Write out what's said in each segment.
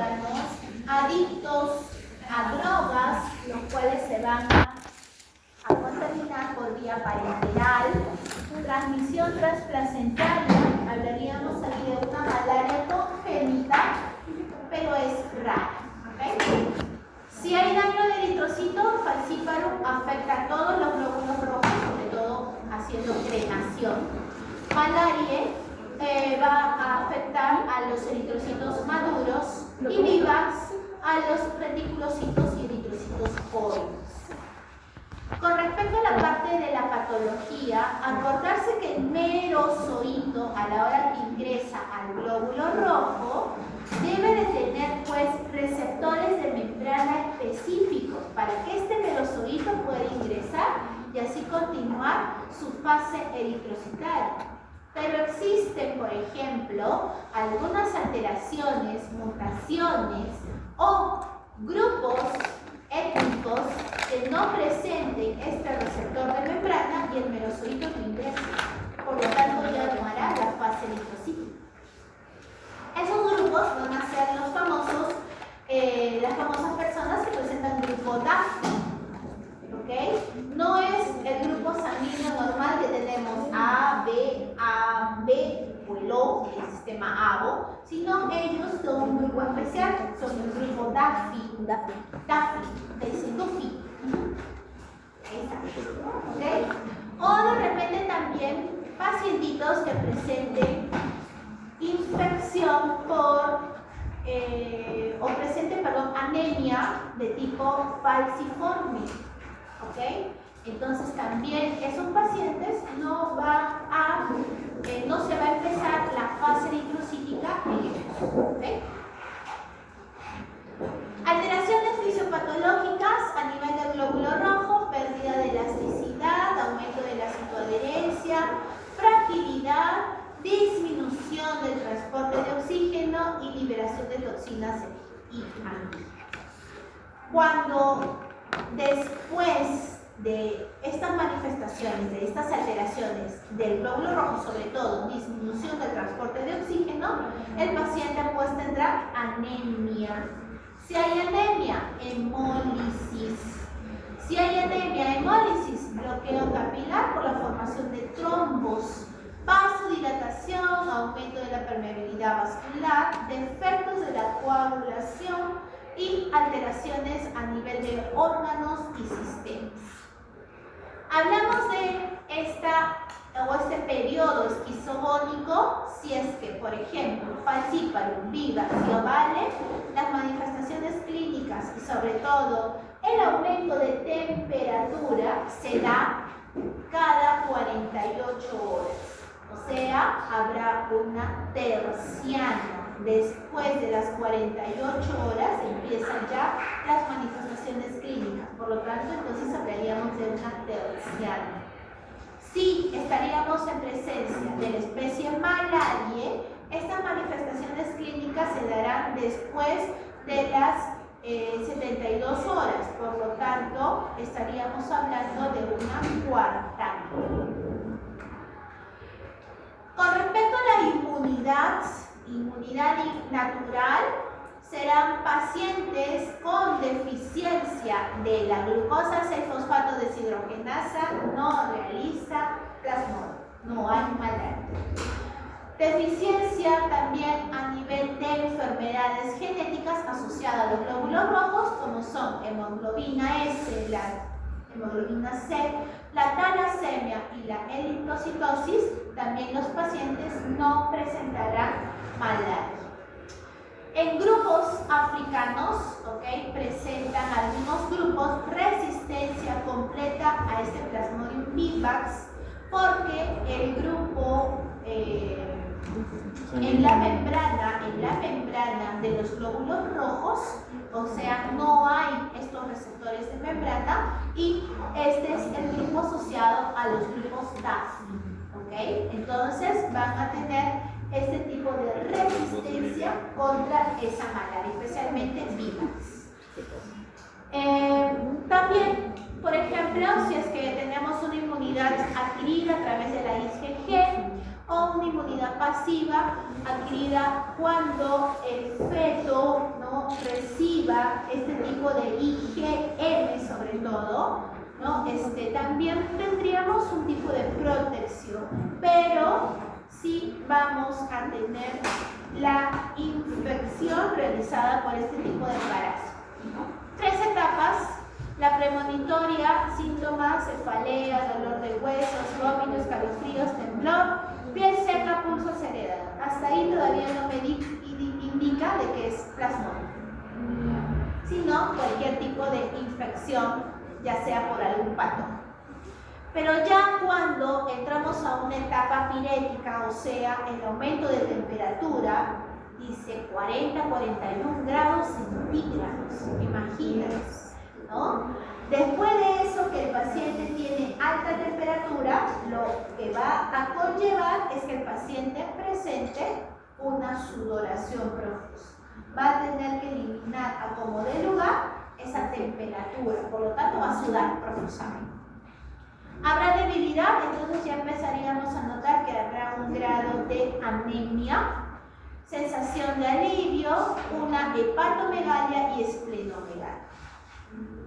órganos, adictos a drogas, los cuales se van a contaminar por vía parenteral, transmisión transplacentaria, hablaríamos aquí de una malaria congénita, pero es rara, ¿ok? Si hay daño de eritrocito, falciparum afecta a todos los glóbulos rojos, sobre todo haciendo drenación. Malaria va a afectar a los eritrocitos maduros y vivax a los reticulocitos y eritrocitos jóvenes. Con respecto a la parte de la patología, acordarse que el merozoito, a la hora que ingresa al glóbulo rojo, debe de tener pues receptores de membrana específicos para que este merozoito pueda ingresar y así continuar su fase eritrocitaria. Pero existen, por ejemplo, algunas alteraciones, mutaciones o grupos étnicos que no presenten este receptor de membrana y el merozoito no ingresa. Por lo tanto, ya no hará la fase eritrocítica. Esos grupos van a ser los famosos, las famosas personas que presentan grupo DAFI. ¿Ok? No es el grupo sanguíneo normal que tenemos A, B, o el O, el sistema ABO, sino ellos son un grupo especial, son el grupo DAFI, de Duffy. ¿Ok? O de repente también pacientitos que presenten infección anemia de tipo falciforme. ¿Ok? Entonces también esos pacientes no se va a empezar la fase eritrocítica en ellos. ¿Ok? Alteraciones fisiopatológicas a nivel del glóbulo rojo, pérdida de elasticidad, aumento de la citoadherencia, fragilidad, disminución del transporte de oxígeno y liberación de toxinas y AMI. Cuando después de estas manifestaciones, de estas alteraciones del glóbulo rojo, sobre todo disminución del transporte de oxígeno, el paciente pues tendrá anemia. Si hay anemia, hemólisis. Si hay anemia, hemólisis, bloqueo capilar por la formación de trombos, vasodilatación, aumento de la permeabilidad vascular, defectos de la coagulación y alteraciones a nivel de órganos y sistemas. Hablamos de este periodo esquizogónico si es que, por ejemplo, falciparum, vivax y ovale, las manifestaciones clínicas y sobre todo el aumento de temperatura se da cada 48 horas. O sea, habrá una terciana. Después de las 48 horas empiezan ya las manifestaciones clínicas. Por lo tanto, entonces hablaríamos de una terciana. Si estaríamos en presencia de la especie malaria, estas manifestaciones clínicas se darán después de las 72 horas. Por lo tanto, estaríamos hablando de una cuarta. Con respecto a la inmunidad natural, serán pacientes con deficiencia de la glucosa 6-fosfato deshidrogenasa no realiza plasmódio, no hay malaria. Deficiencia también a nivel de enfermedades genéticas asociadas a los glóbulos rojos, como son hemoglobina S, la hemoglobina C, la talasemia y la eritrocitosis. También los pacientes no presentarán malaria. En grupos africanos, ¿okay?, presentan algunos grupos resistencia completa a este Plasmodium vivax, porque el grupo en la membrana de los glóbulos rojos, o sea, no hay estos receptores de membrana, y este es el grupo asociado a los grupos DAFI. ¿Okay? Entonces van a tener este tipo de resistencia contra esa malaria, especialmente vivax. También, por ejemplo, si es que tenemos una inmunidad adquirida a través de la IgG o una inmunidad pasiva adquirida cuando el feto, ¿no?, este tipo de IgM sobre todo, ¿no? También tendríamos un tipo de protección, pero sí vamos a tener la infección realizada por este tipo de embarazo. 3 etapas: la premonitoria, síntomas, cefalea, dolor de huesos, vómito, escalofríos, temblor, piel seca, pulso acelerado. Hasta ahí todavía no me indica de que es plasmódico, sino cualquier tipo de infección, ya sea por algún patógeno. Pero ya cuando entramos a una etapa pirética, o sea, el aumento de temperatura, dice 40-41 grados centígrados, imagínense, ¿no? Después de eso, que el paciente tiene alta temperatura, lo que va a conllevar es que el paciente presente una sudoración profusa. Va a tener que eliminar a como de lugar esa temperatura, por lo tanto va a sudar profusamente. Habrá debilidad, entonces ya empezaríamos a notar que habrá un grado de anemia, sensación de alivio, una hepatomegalia y esplenomegalia.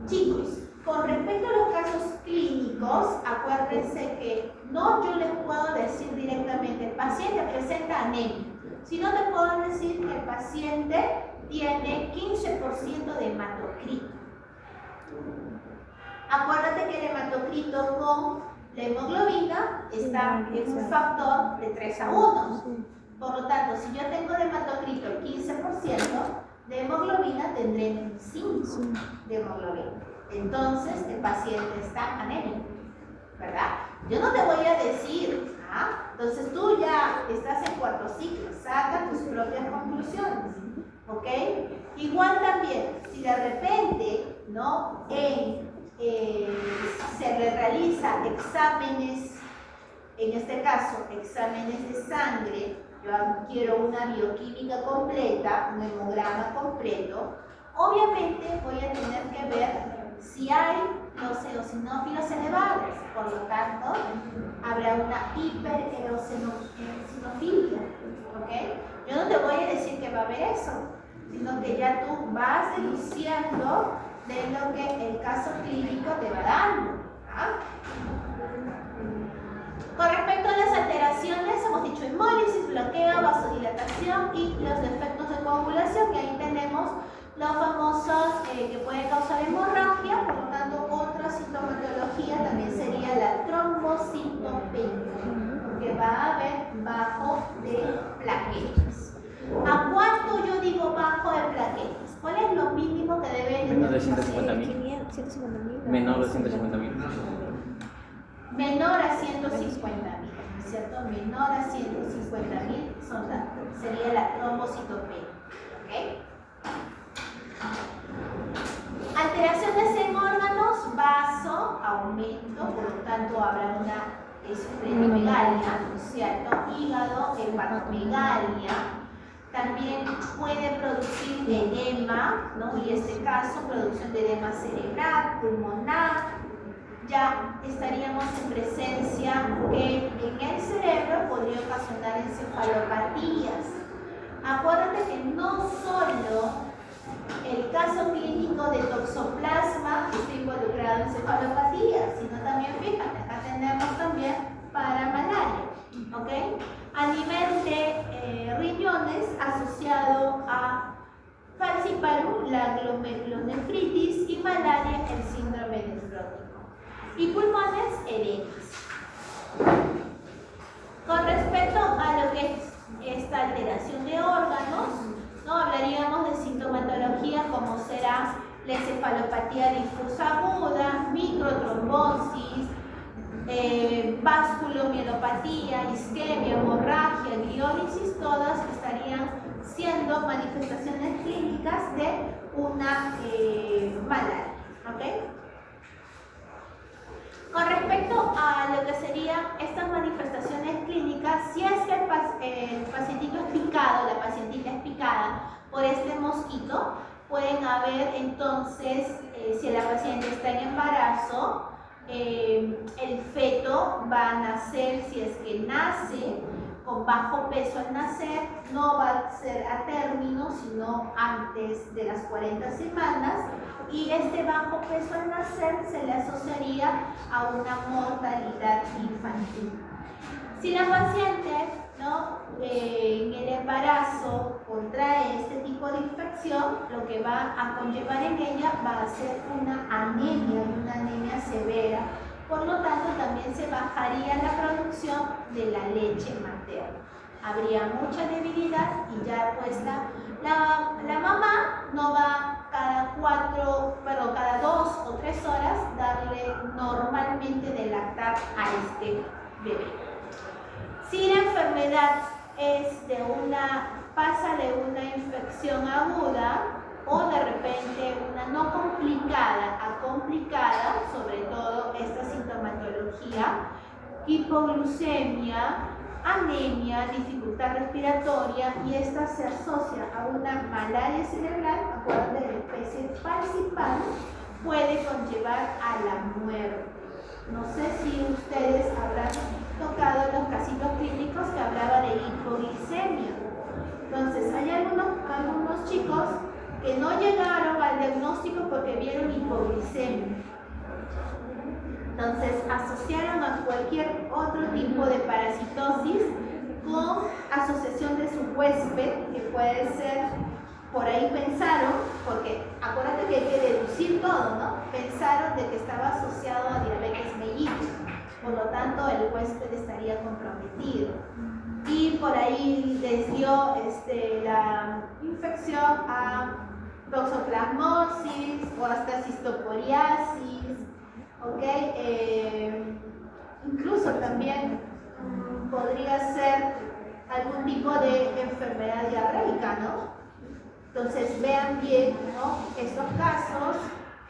Chicos, con respecto a los casos clínicos, acuérdense que no yo les puedo decir directamente el paciente presenta anemia, sino te puedo decir que el paciente tiene 15% de hematocrito. Acuérdate que el hematocrito con la hemoglobina está en un factor de 3:1. Por lo tanto, si yo tengo de hematocrito el 15%, de hemoglobina tendré 5 de hemoglobina. Entonces, el paciente está anémico, ¿verdad? Yo no te voy a decir, entonces tú ya estás en 4 ciclos, saca tus propias conclusiones, ¿ok? Igual también, si de repente, ¿no? Se le realiza exámenes, en este caso, exámenes de sangre, yo quiero una bioquímica completa, un hemograma completo, obviamente voy a tener que ver si hay los eosinófilos elevados, por lo tanto, habrá una hipereosinofilia, ¿ok? Yo no te voy a decir que va a haber eso, sino que ya tú vas deduciendo de lo que el caso clínico te va dando. Con respecto a las alteraciones, hemos dicho hemólisis, bloqueo, vasodilatación y los defectos de coagulación, y ahí tenemos los famosos que pueden causar hemorragia. Por lo tanto, otra sintomatología también sería la trombocitopenia, porque va a haber bajo de plaquetas. ¿A cuánto yo digo bajo de plaquetas? ¿Cuál es lo mínimo que debe tener? Menos de 150.000. Menor de 150.000. Menor a 150.000, ¿cierto? Menor a 150.000 sería la trombocitopenia, ¿ok? Alteraciones en órganos, vaso, aumento, por lo tanto habrá una esplenomegalia, ¿cierto? Hígado, hepatomegalia. También puede producir edema, ¿no? Y en este caso, producción de edema cerebral, pulmonar. Ya estaríamos en presencia que en el cerebro podría ocasionar encefalopatías. Acuérdate que no solo el caso clínico de toxoplasma está involucrado en encefalopatías, sino también, fíjate, acá tenemos también para malaria, ¿ok? A nivel de riñones, asociado a falciparum, la glomerulonefritis, y malaria, el síndrome nefrótico. Y pulmones, edemas. Con respecto a lo que es esta alteración de órganos, ¿no? Hablaríamos de sintomatología como será la encefalopatía difusa aguda, microtrombosis, vasculomielopatía, isquemia, hemorragia, gliólisis, todas estarían siendo manifestaciones clínicas de una malaria, ¿ok? Con respecto a lo que serían estas manifestaciones clínicas, si es que el pacientito es picado, la pacientita es picada por este mosquito, pueden haber entonces, si la paciente está en embarazo, el feto va a nacer, si es que nace, con bajo peso al nacer, no va a ser a término, sino antes de las 40 semanas, y este bajo peso al nacer se le asociaría a una mortalidad infantil. Si la paciente, ¿no?, en el embarazo contrae este tipo de infección, lo que va a conllevar en ella va a ser una anemia severa. Por lo tanto, también se bajaría la producción de la leche materna. Habría mucha debilidad y ya puesta. La mamá no va cada 2 o 3 horas darle normalmente de lactar a este bebé. Si la enfermedad pasa de una infección aguda o de repente una no complicada a complicada, sobre todo esta sintomatología, hipoglucemia, anemia, dificultad respiratoria, y esta se asocia a una malaria cerebral, acuérdense de la especie falciparum, puede conllevar a la muerte. No sé si ustedes habrán tocado los casitos clínicos que hablaba de hipoglicemia. Entonces, hay algunos chicos que no llegaron al diagnóstico porque vieron hipoglicemia. Entonces, asociaron a cualquier otro tipo de parasitosis con asociación de su huésped, que puede ser, por ahí pensaron, porque acuérdate que hay que deducir todo, ¿no? Pensaron de que estaba asociado a diabetes mellitus, por lo tanto el huésped estaría comprometido. Y por ahí les dio la infección a toxoplasmosis o hasta cistoporiasis, ¿ok? Incluso también podría ser algún tipo de enfermedad diarreica, ¿no? Entonces vean bien, ¿no?, estos casos.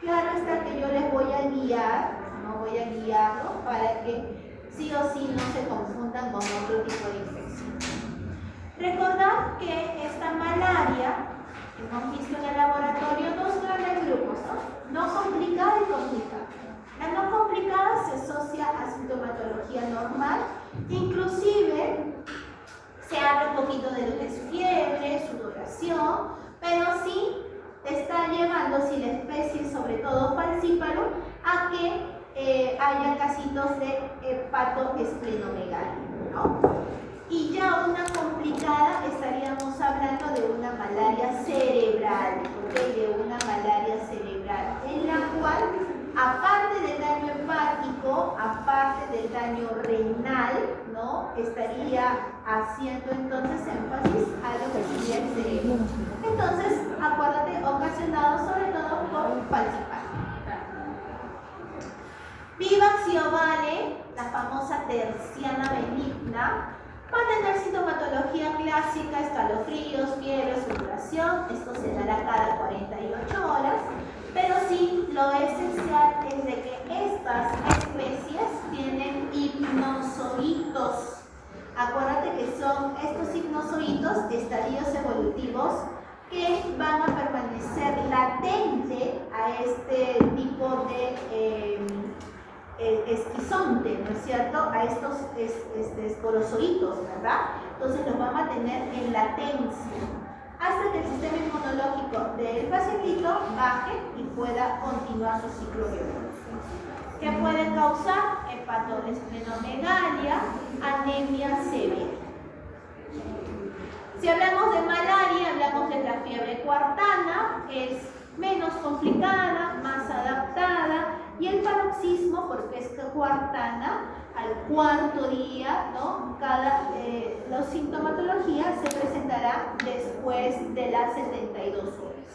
Claro está que yo les voy a guiar, no voy a guiarlo para que sí o sí no se confundan con otro tipo de infección. Recordad que esta malaria, hemos visto en el laboratorio dos grandes grupos, ¿no? No complicada y complicada. La no complicada se asocia a sintomatología normal, inclusive se habla un poquito de lo que es fiebre, sudoración, pero sí te está llevando, si la especie, sobre todo falciparum, a que haya casitos de hepatoesplenomegalia, ¿no? Y ya una complicada, estaríamos hablando de una malaria cerebral, ¿ok? De una malaria cerebral, en la cual, aparte del daño hepático, aparte del daño renal, ¿no?, estaría haciendo entonces énfasis a lo que sería el cerebro. Entonces, acuérdate, ocasionado sobre todo por falciparum. Vivax y Ovale, la famosa terciana benigna, va a tener sintomatología clásica, escalofríos, fiebre, sudoración. Esto se dará cada 48 horas, pero sí, lo esencial es de que estas especies tienen hipnozoitos. Acuérdate que son estos hipnozoitos estadios evolutivos que van a permanecer latente a este tipo de esquizonte, ¿no es cierto?, a estos esporozoitos, ¿verdad? Entonces los van a tener en latencia hasta que el sistema inmunológico del pacientito baje y pueda continuar su ciclo biológico. ¿Qué puede causar? Hepatoesplenomegalia, anemia severa. Si hablamos de malaria, hablamos de la fiebre cuartana, que es menos complicada, más adaptada, y el paroxismo, porque es cuartana, al cuarto día, ¿no?, la sintomatología se presentará después de las 72 horas.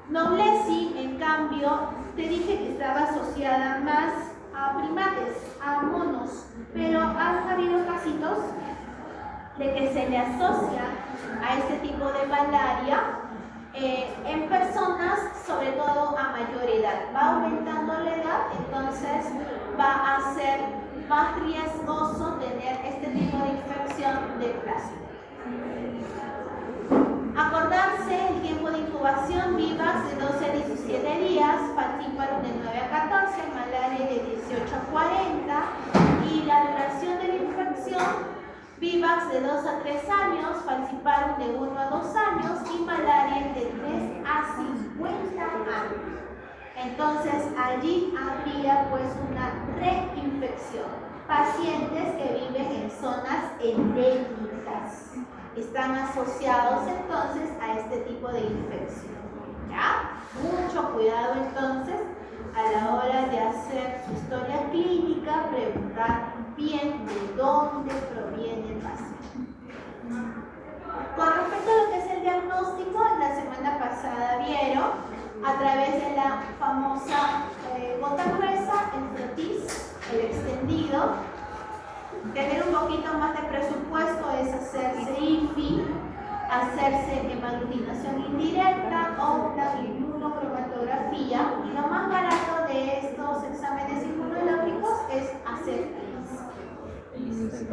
Noblesi, en cambio, te dije que estaba asociada más a primates, a monos, pero han habido casitos de que se le asocia a este tipo de malaria en personas, sobre todo a mayor edad. Va aumentando la edad, entonces va a ser más riesgoso tener este tipo de infección de plasma. Acordarse el tiempo de incubación: Vivax de 12 a 17 días, falciparum de 9 a 14, malaria de 18 a 40, y la duración de la infección Vivax de 2 a 3 años, falciparum de 1 a 2 años y malaria de 3 a 50 años. Entonces allí habría pues una reinfección. Pacientes que viven en zonas endémicas están asociados entonces a este tipo de infección. ¿Ya? Mucho cuidado entonces a la hora de hacer su historia clínica, preguntar bien de dónde proviene el paciente. Con respecto a lo que es el diagnóstico, la semana pasada vieron a través de la famosa gota gruesa, el frotis, el extendido. Tener un poquito más de presupuesto es hacerse IFI, hacerse hemoglutinación indirecta o la inmunocromatografía, y lo más barato de estos exámenes inmunológicos es hacer ELIS.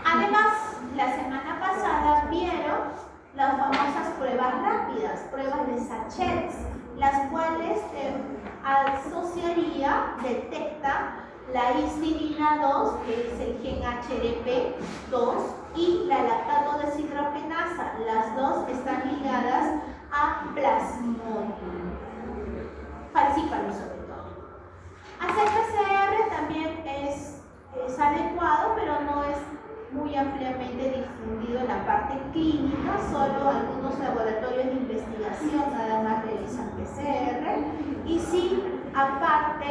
Además, la semana pasada vieron las famosas pruebas rápidas, pruebas de Sachets, las cuales detecta la histidina 2, que es el gen HRP2, y la lactato deshidrogenasa. Las dos están ligadas a plasmodium, falciparum sobre todo. Hacer PCR también es adecuado, pero no es muy ampliamente difundido en la parte clínica. Solo algunos laboratorios de investigación nada más realizan PCR, y sí, aparte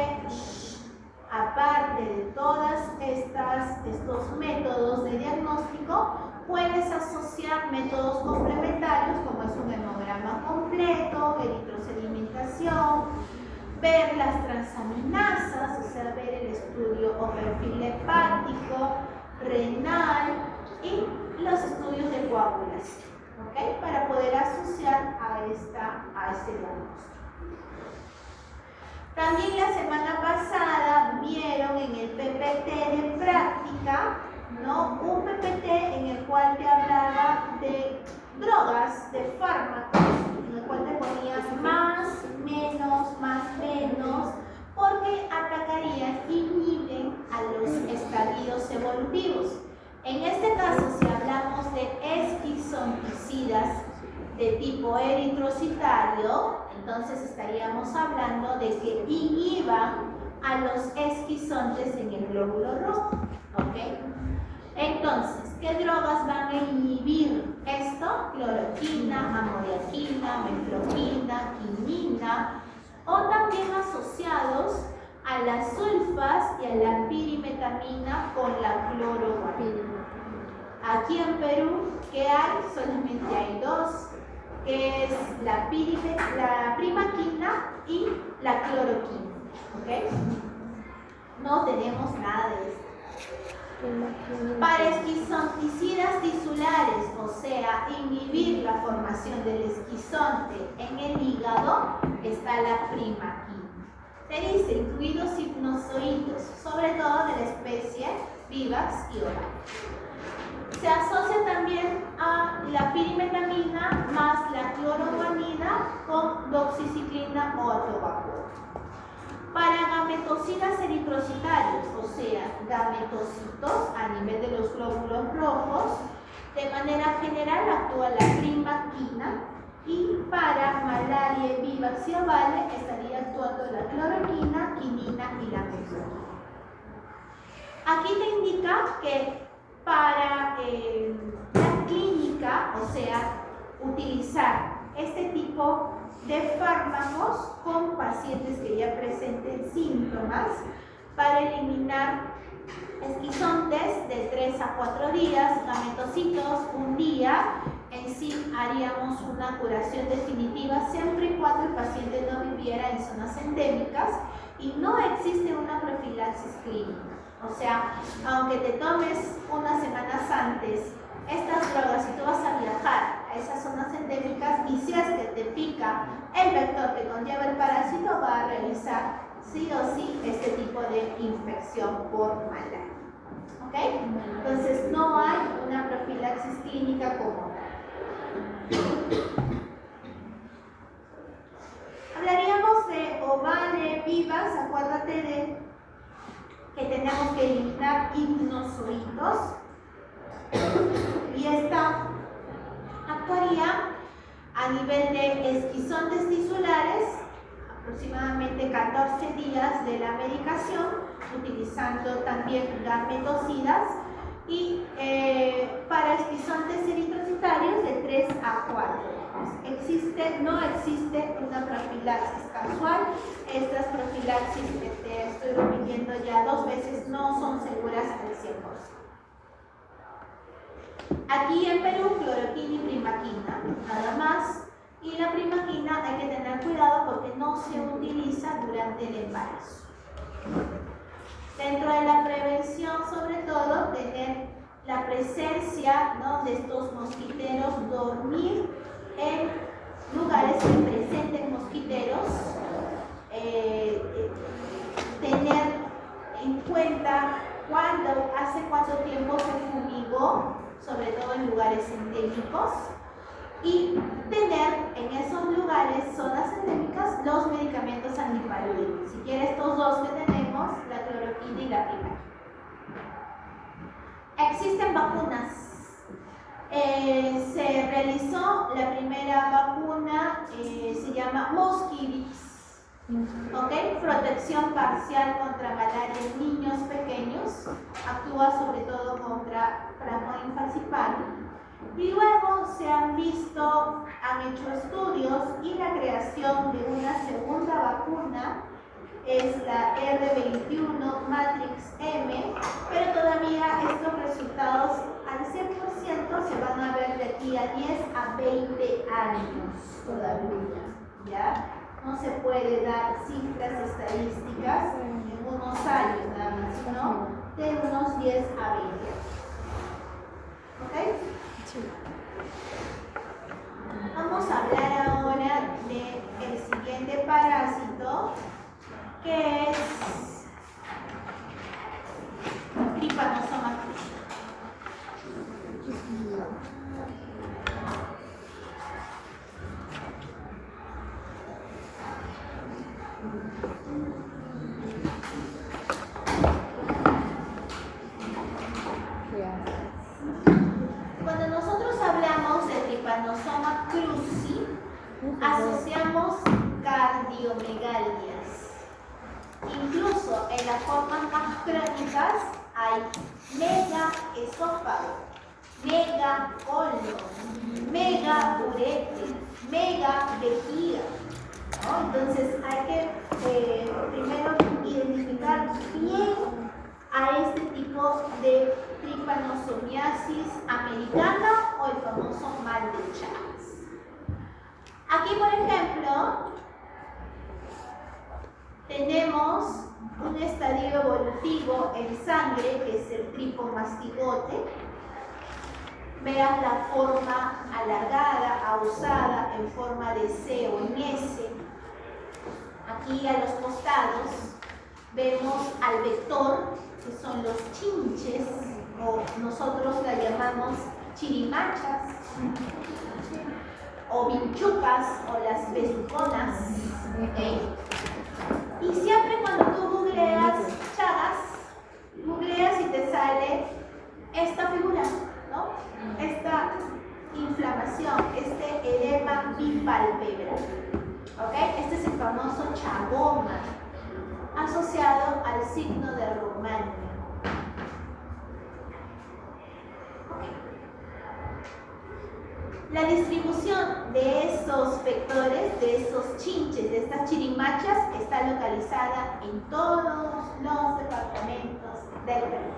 de todos estos métodos de diagnóstico, puedes asociar métodos complementarios como es un hemograma completo, eritrosedimentación, ver las transaminasas, o sea, ver el estudio o perfil hepático, renal y los estudios de coagulación, ¿ok? Para poder asociar a este diagnóstico. También la semana pasada vieron en el PPT de práctica, ¿no? Un PPT en el cual te hablaba de drogas, de fármacos, en el cual te ponías más, menos, porque atacarían, inhiben a los estadios evolutivos. En este caso, si hablamos de esquizonticidas de tipo eritrocitario, entonces estaríamos hablando de que inhiban a los esquizontes en el glóbulo rojo, ¿ok? Entonces, ¿qué drogas van a inhibir esto? Cloroquina, amodiaquina, mefloquina, quinina, o también asociados a las sulfas y a la pirimetamina con la cloroguanina. Aquí en Perú, ¿qué hay? Solamente hay dos, que es la primaquina y la cloroquina, ¿ok? No tenemos nada de esto. Para esquizonticidas disulares, o sea, inhibir la formación del esquizonte en el hígado, está la primaquina. Te dice, incluidos hipnozoitos, sobre todo de la especie Vivax y oral. Se asocia también a la pirimetamina más la cloroguanina con doxiciclina o atobacol. Para gametocidas eritrocitarios, o sea, gametocitos a nivel de los glóbulos rojos, de manera general actúa la primaquina, y para malaria, vivax y ovale estaría actuando la cloroquina, quinina y la mefloquina. Aquí te indica que para la clínica, o sea, utilizar este tipo de fármacos con pacientes que ya presenten síntomas para eliminar esquizontes de 3 a 4 días, gametocitos un día. En sí haríamos una curación definitiva siempre y cuando el paciente no viviera en zonas endémicas y no existe una profilaxis clínica. O sea, aunque te tomes unas semanas antes estas drogas y tú vas a viajar a esas zonas endémicas y si es que te pica el vector que conlleva el parásito, va a realizar sí o sí este tipo de infección por malaria. ¿Ok? Entonces no hay una profilaxis clínica como tal. Hablaríamos de ovale, Vivax, acuérdate de que tenemos que eliminar hipnozoitos, A nivel de esquizontes tisulares, aproximadamente 14 días de la medicación, utilizando también gametocidas, y para esquizontes eritrocitarios de 3 a 4. No existe una profilaxis casual. Estas profilaxis que te estoy repitiendo ya 2 veces no son seguras al 100%. Aquí en Perú, cloroquina y primaquina, nada más. Y la primaquina hay que tener cuidado porque no se utiliza durante el embarazo. Dentro de la prevención, sobre todo, tener la presencia, ¿no?, de estos mosquiteros, dormir en lugares que presenten mosquiteros, tener en cuenta hace cuánto tiempo se fumigó, sobre todo en lugares endémicos, y tener en esos lugares, zonas endémicas, los medicamentos antiparalíticos. Si quieres, estos 2 que tenemos, la cloroquina y la primaquina. Existen vacunas. Se realizó la primera vacuna, se llama Mosquirix, ¿ok? Protección parcial contra malaria en niños pequeños, actúa sobre todo contra Plasmodium falciparum. Y luego han hecho estudios y la creación de una segunda vacuna es la R21 Matrix M, pero todavía estos resultados al 100% se van a ver de aquí a 10 a 20 años todavía, ¿ya? No se puede dar cifras estadísticas en unos años nada más, sino de unos 10 a 20 años. ¿Ok? Sí. Vamos a hablar ahora del siguiente parásito, que es Trypanosoma cruzi. Cuando nosotros hablamos de Trypanosoma cruzi, asociamos cardiomegalias. Incluso en las formas más crónicas hay megaesófago, megacolon, megaureter, megavejiga, ¿no? Entonces hay que primero identificar bien a este tipo de tripanosomiasis americana o el famoso mal de Chagas. Aquí, por ejemplo, tenemos un estadio evolutivo en sangre, que es el tripomastigote. Vean la forma alargada, ahusada, en forma de C o en S. Aquí a los costados vemos al vector, que son los chinches, o nosotros la llamamos chirimachas, o vinchucas, o las besuconas. ¿Okay? Y siempre cuando tú googleas Chagas, googleas y te sale esta figura, ¿no? Esta inflamación, este edema bipalpebral. ¿Ok? Este es el famoso chagoma, asociado al signo de Romagna. La distribución de esos vectores, de esos chinches, de estas chirimachas, está localizada en todos los departamentos del Perú.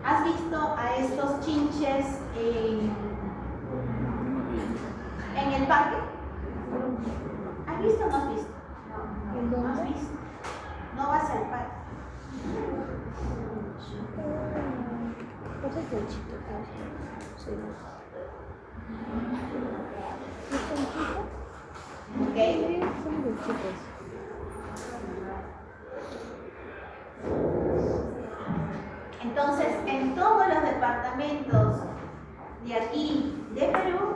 ¿Has visto a estos chinches en el parque? ¿Has visto o no has visto? No has visto. No vas al parque. ¿Ok? Entonces, en todos los departamentos de aquí, de Perú,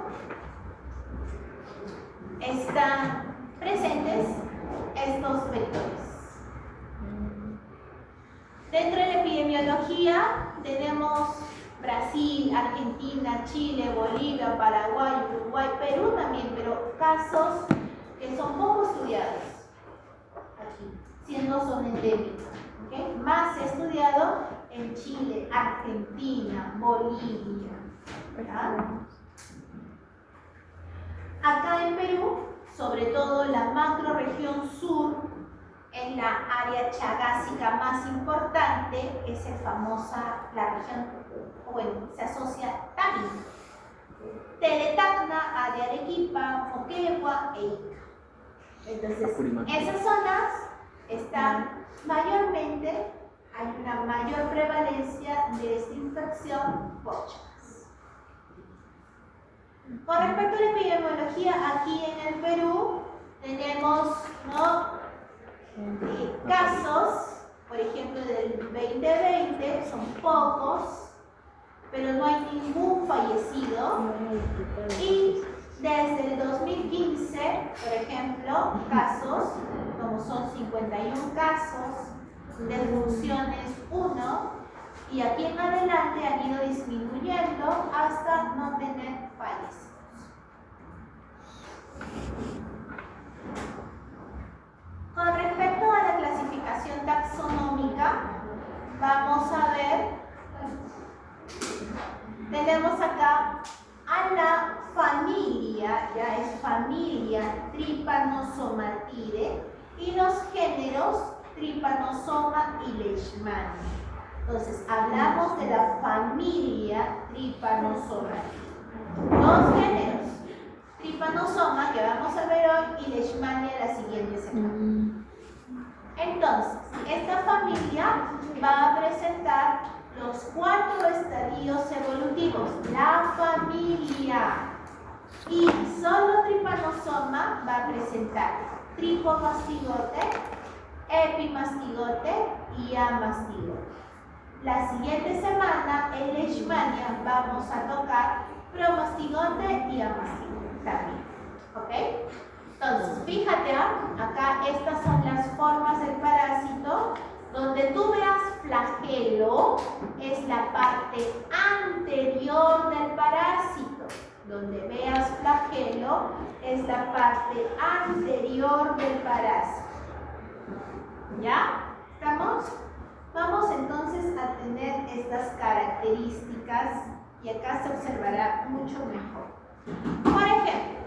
están presentes estos vectores. Dentro de la epidemiología tenemos Brasil, Argentina, Chile, Bolivia, Paraguay, Uruguay, Perú no son endémicos. ¿Okay? Más estudiado en Chile, Argentina, Bolivia. ¿Verdad? Acá en Perú, sobre todo la macrorregión sur, en la área chagásica más importante, es la región, bueno, se asocia Tacna, Teletacna, área de Arequipa, Moquegua e Ica. Entonces, esas zonas están mayormente, hay una mayor prevalencia de esta infección por chagas. Con respecto a la epidemiología, aquí en el Perú tenemos, ¿no?, casos, por ejemplo, del 2020, son pocos, pero no hay ningún fallecido. Y desde el 2015, por ejemplo, casos, como son 51 casos, defunciones 1, y aquí en adelante han ido disminuyendo hasta no tener fallecidos. Con respecto a la clasificación taxonómica, vamos a ver, tenemos acá a la familia, ya es familia Trypanosomatidae, y los géneros Trypanosoma y Leishmania. Entonces, hablamos de la familia Trypanosomatidae. Dos géneros, Trypanosoma, que vamos a ver hoy, y Leishmania la siguiente semana. Entonces, esta familia va a presentar los 4 estadios evolutivos, la familia, y solo Trypanosoma va a presentar tripomastigote, epimastigote y amastigote. La siguiente semana en Leishmania vamos a tocar promastigote y amastigote también. ¿Ok? Entonces, fíjate, acá estas son las formas del parásito. Donde tú veas flagelo es la parte anterior del parásito. Donde veas flagelo es la parte anterior del parásito. ¿Ya? ¿Estamos? Vamos entonces a tener estas características y acá se observará mucho mejor. Por ejemplo,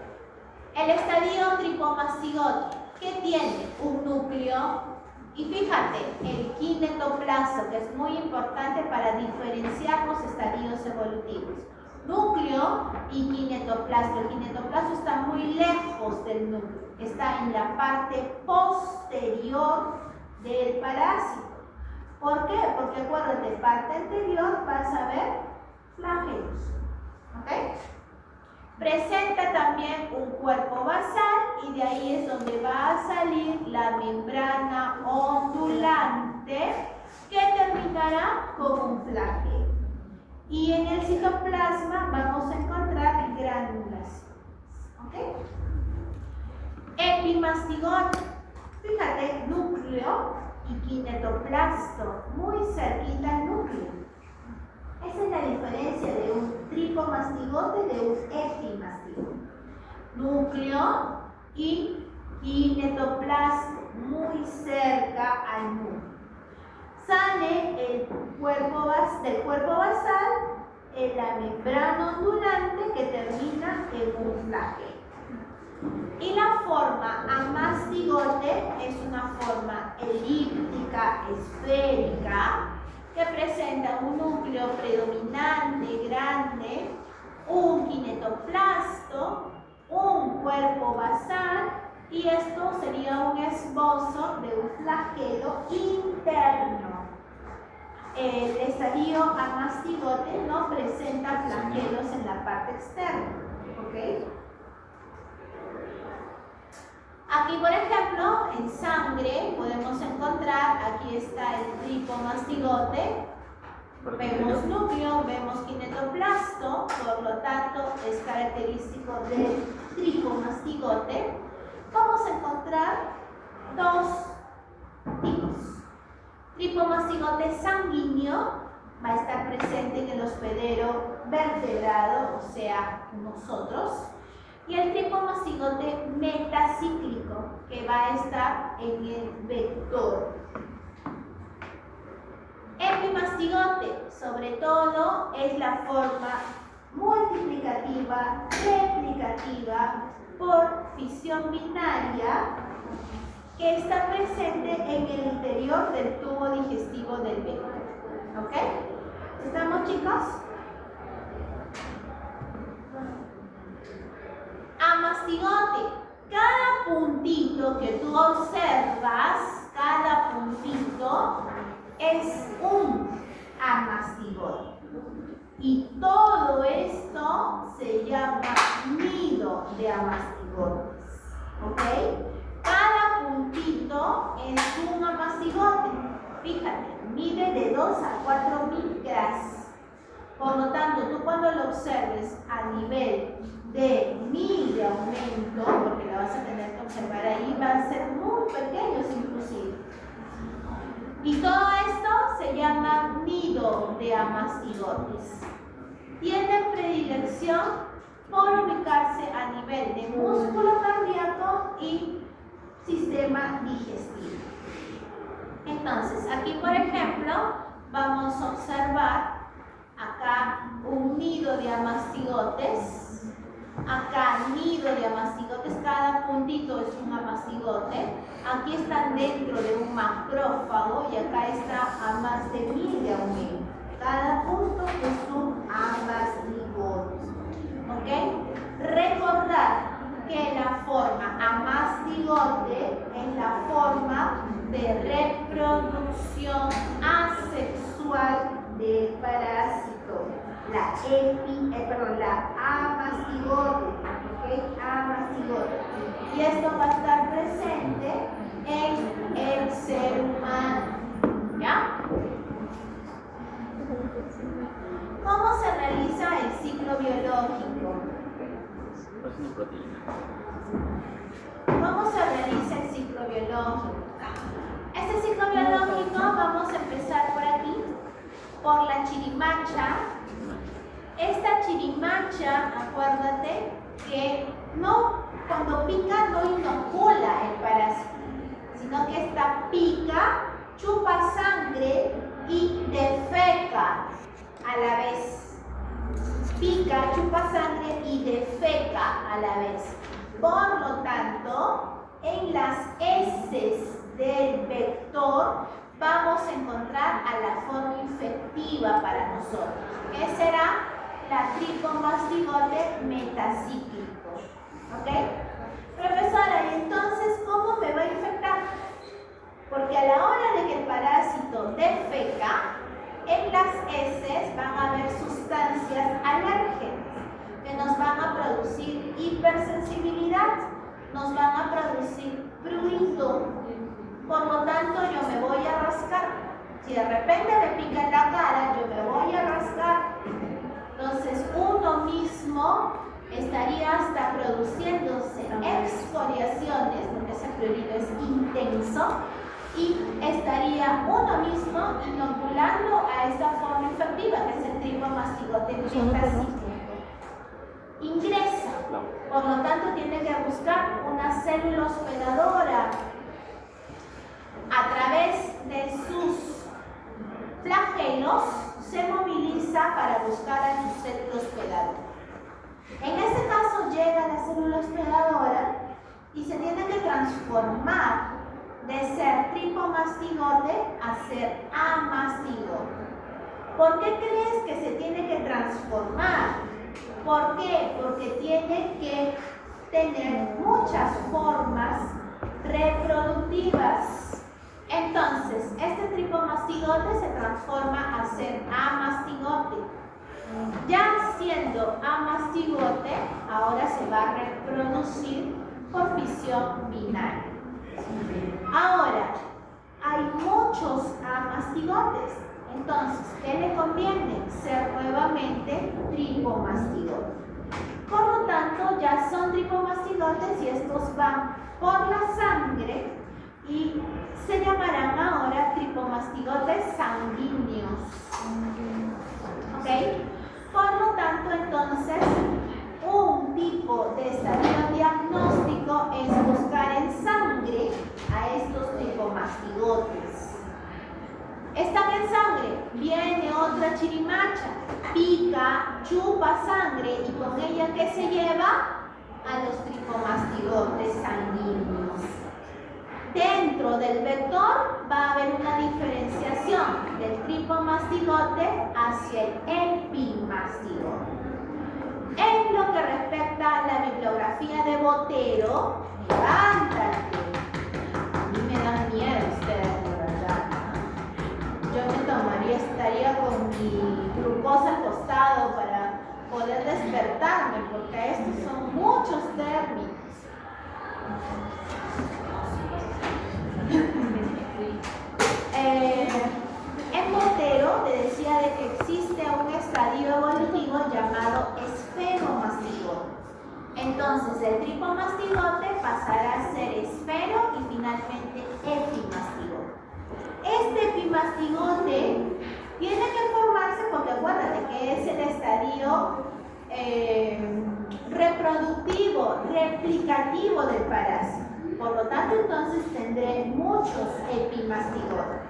el estadio tripomastigote, ¿qué tiene? Un núcleo. Y fíjate, el kinetoplasto, que es muy importante para diferenciar los estadios evolutivos. Núcleo y kinetoplasto. El kinetoplasto está muy lejos del núcleo, está en la parte posterior del parásito. ¿Por qué? Porque acuérdate, parte anterior vas a ver flagelos. ¿Ok? Presenta también un cuerpo basal y de ahí es donde va a salir la membrana ondulante que terminará con un flagelo. Y en el citoplasma vamos a encontrar granulaciones. ¿Ok? Epimastigote. Fíjate, núcleo y kinetoplasto, muy cerquita al núcleo. Esa es la diferencia de un tripomastigote de un epimastigote. Núcleo y kinetoplasto, muy cerca al núcleo. Sale el cuerpo del cuerpo basal en la membrana ondulante que termina en un flagelo. Y la forma amastigote es una forma elíptica, esférica, que presenta un núcleo predominante, grande, un kinetoplasto, un cuerpo basal, y esto sería un esbozo de un flagelo interno. El estadio amastigote no presenta flagelos en la parte externa. ¿Ok? Aquí, por ejemplo, en sangre podemos encontrar, aquí está el tripomastigote, vemos núcleo, vemos kinetoplasto, por lo tanto es característico del tripomastigote. Vamos a encontrar dos tipos. Tripomastigote sanguíneo va a estar presente en el hospedero vertebrado, o sea, nosotros. Y el tripomastigote metacíclico, que va a estar en el vector. plurimastigote, sobre todo, es la forma multiplicativa, replicativa, por fisión binaria, que está presente en el interior del tubo digestivo del bebé. ¿Ok? ¿Estamos, chicos? Amastigote. Cada puntito que tú observas, cada puntito es un amastigote. Y todo esto se llama nido de amastigotes. ¿Ok? Cada puntito es un amastigote. Fíjate, mide de 2 a 4 micras. Por lo tanto, tú cuando lo observes a nivel de mil de aumento, porque lo vas a tener que observar ahí, van a ser muy pequeños inclusive. Y todo esto se llama nido de amastigotes. Tienen predilección por ubicarse a nivel de músculo cardíaco y sistema digestivo. Entonces, aquí por ejemplo, vamos a observar acá un nido de amastigotes. Acá nido de amastigotes, cada puntito es un amastigote. Aquí están dentro de un macrófago y acá está a más de 1000 de aumento. Cada punto es un amastigote. ¿Ok? Recordar que la forma amastigote es la forma de reproducción asexual del parásito. La amastigote. ¿Ok? Amastigote. Y esto va a estar presente en el ser humano. ¿Ya? ¿Cómo se realiza el ciclo biológico? ¿Cómo se realiza el ciclo biológico? Este ciclo biológico vamos a empezar por aquí, por la chirimacha. Esta chirimacha, acuérdate que cuando pica no inocula el parásito, sino que esta pica, chupa sangre y defeca a la vez. Pica, chupa sangre y defeca a la vez. Por lo tanto, en las heces del vector vamos a encontrar a la forma infectiva para nosotros. ¿Qué será? La tricomastigote metacíclico. ¿Ok? Profesora, ¿y entonces cómo me va a infectar? Porque a la hora de que el parásito defeca, en las heces van a haber sustancias alérgenas que nos van a producir hipersensibilidad, nos van a producir prurito. Por lo tanto, yo me voy a rascar. Si de repente me pica en la cara, yo me voy a rascar. Entonces, uno mismo estaría hasta produciéndose exfoliaciones, porque ese prurito es intenso, y estaría uno mismo inoculando a esta forma infectiva, que es el tricomastigote metacíclico. Ingresa, por lo tanto tiene que buscar una célula hospedadora. A través de sus flagelos se moviliza para buscar a su célula hospedadora. En este caso llega la célula hospedadora y se tiene que transformar de ser tricomastigote a ser amastigote. ¿Por qué crees que se tiene que transformar? ¿Por qué? Porque tiene que tener muchas formas reproductivas. Entonces, este tricomastigote se transforma a ser amastigote. Ya siendo amastigote, ahora se va a reproducir por fisión binaria. Ahora, hay muchos amastigotes. Entonces, ¿qué le conviene? Ser nuevamente tricomastigote. Por lo tanto, ya son tricomastigotes y estos van por la sangre y se llamarán ahora tricomastigotes sanguíneos. ¿Ok? Por lo tanto, entonces, un tipo de estadio diagnóstico es buscar en sangre a estos tricomastigotes. ¿Están en sangre? Bien. chirimacha pica, chupa sangre y con ella ¿qué se lleva? A los tricomastigotes sanguíneos. Dentro del vector va a haber una diferenciación del tricomastigote hacia el epimastigote. En lo que respecta a la bibliografía de Botero, levántate. A mí me dan miedo ustedes, de verdad. Yo me tomaría, estaría con mi glucosa al costado para poder despertarme, porque estos son muchos términos. En Botero le decía de que existe un estadio evolutivo llamado esferomastigote. Entonces el tricomastigote pasará a ser esfero y finalmente epimastigote. Este epimastigote tiene que formarse porque acuérdate que es el estadio reproductivo, replicativo del parásito. Por lo tanto, entonces tendré muchos epimastigotes.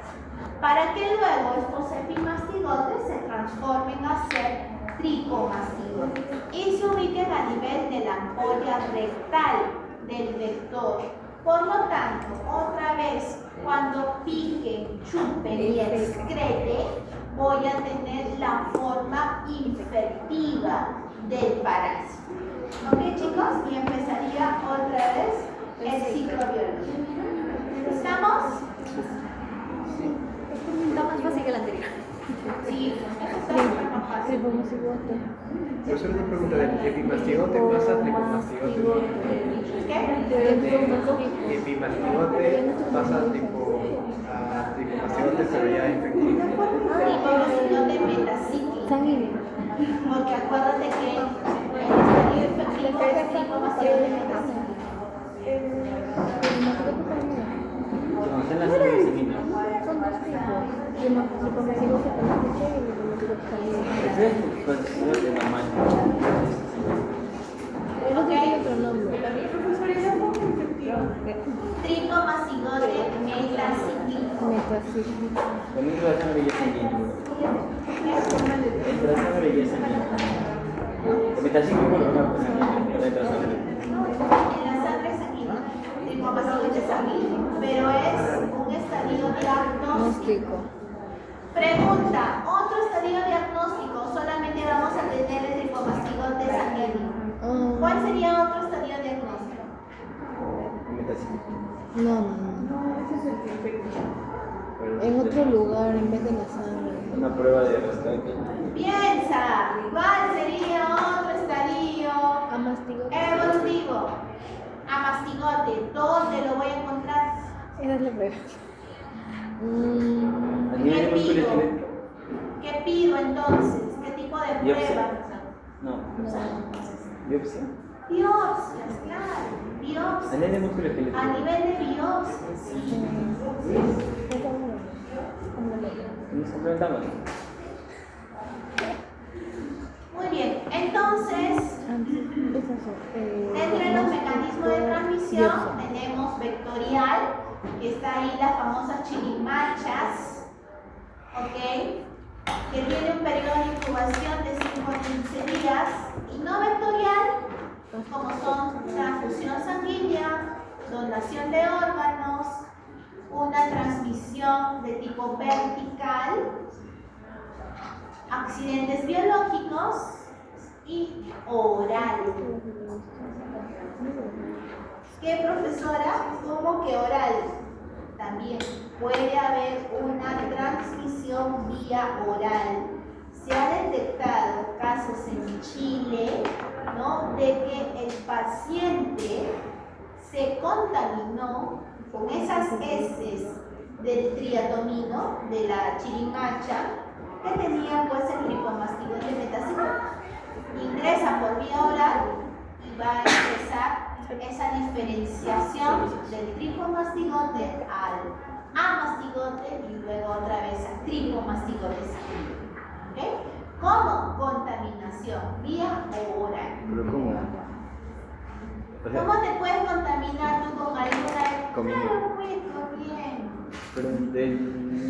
Para que luego estos epimastigotes se transformen a ser tricomastigotes y se ubiquen a nivel de la ampolla rectal del vector. Por lo tanto, otra vez, cuando piquen, chupen y excrete, voy a tener la forma infectiva del parásito. ¿Ok, chicos? Y empezaría otra vez el ciclo biológico. ¿Estamos? Está más fácil que la anterior. Sí, eso está súper más fácil. Pero solo una pregunta, ¿del epimastigote pasa a tricomastigote? ¿Qué? Epimastigote pasa tipo a tricomastigote, pero ya infectivo. Tricomastigote metacíclico. Sanguíneo. Porque acuérdate que el estadio infectivo es tricomastigote metacíclico. No, es en la sangre sanguínea. Son dos tipos. Tricomastigote con la leche y tricomastigote sanguíneo. Ese es el normal. Pero tiene otro nombre. Tricomastigote metacíclico. Metacíclico. También la sangre ya es sanguínea. La sangre ya es sanguínea. El metacíclico no es una cosa sanguínea, la sangre. En la sangre sanguínea, tricomastigote sanguíneo, pero es un estadio diagnóstico. Pregunta, otro estadio diagnóstico, solamente vamos a tener el tricomastigote sanguíneo. ¿Cuál sería otro estadio diagnóstico? El metacíclico. No. En otro lugar, en vez de la sangre. Una prueba de rescate. Piensa, ¿cuál sería otro estadio Amastigote. evolutivo? Amastigote, ¿dónde lo voy a encontrar? Esa es la pregunta. A nivel de músculo genético. ¿Qué pido entonces? ¿Qué tipo de Biopsia. prueba? No. Biopsia. Biopsias, claro, A biopsias. nivel de músculo genético. A nivel de biopsias, sí. Nos complementamos. Muy bien, entonces, dentro de los mecanismos de transmisión tenemos vectorial, que está ahí las famosas chirimachas, ¿ok? Que tiene un periodo de incubación de 5 a 15 días, y no vectorial, como son transfusión sanguínea, donación de órganos, una transmisión de tipo vertical, accidentes biológicos y oral. ¿Qué, profesora? ¿Cómo que oral? También puede haber una transmisión vía oral. Se ha detectado casos en Chile, ¿no?, de que el paciente se contaminó con esas heces del triatomino, de la chirimacha, que tenía pues el tricomastigote metacíclico. Ingresa por vía oral y va a empezar esa diferenciación del tricomastigote al amastigote y luego otra vez al tricomastigote sanguíneo. ¿Okay? ¿Cómo? Contaminación vía oral. ¿Pero cómo? ¿Cómo te puedes contaminar tú con alguna? Comiendo. Claro, muy bien. Pero de